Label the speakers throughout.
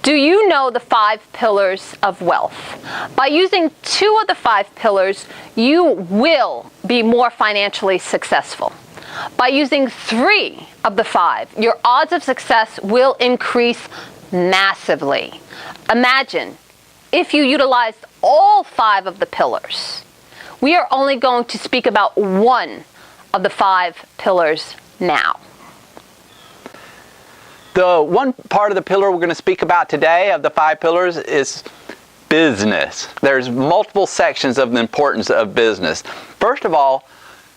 Speaker 1: Do you know the 5 pillars of wealth? By using 2 of the 5 pillars, you will be more financially successful. By using 3 of the 5, your odds of success will increase massively. Imagine if you utilized all 5 of the pillars. We are only going to speak about 1 of the 5 pillars now.
Speaker 2: The one part of the pillar we're going to speak about today of the 5 pillars is business. There's multiple sections of the importance of business. First of all,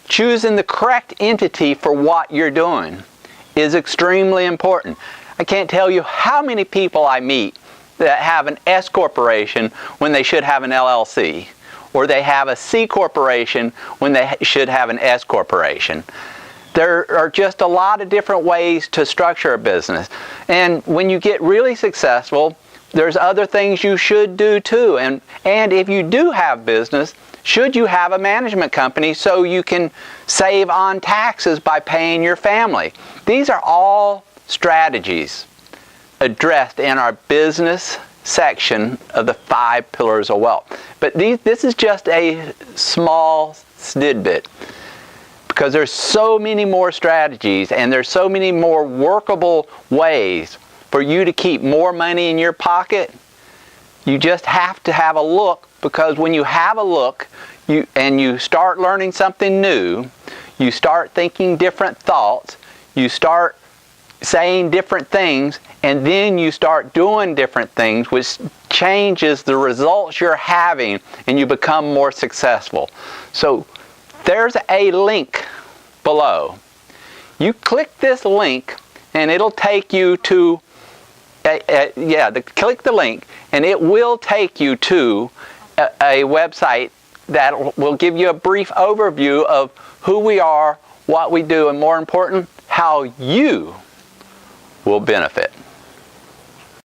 Speaker 2: choosing the correct entity for what you're doing is extremely important. I can't tell you how many people I meet that have an S corporation when they should have an LLC, or they have a C corporation when they should have an S corporation. There are just a lot of different ways to structure a business. And when you get really successful, there's other things you should do too. And if you do have business, should you have a management company so you can save on taxes by paying your family? These are all strategies addressed in our business section of the 5 pillars of wealth. But this is just a small snippet, because there's so many more strategies and there's so many more workable ways for you to keep more money in your pocket. You just have to have a look, because when you have a look and you start learning something new, you start thinking different thoughts, you start saying different things, and then you start doing different things, which changes the results you're having, and you become more successful. So there's a link below. You click this link and it'll take you to click the link and it will take you to a website that will give you a brief overview of who we are, what we do, and more important, how you will benefit.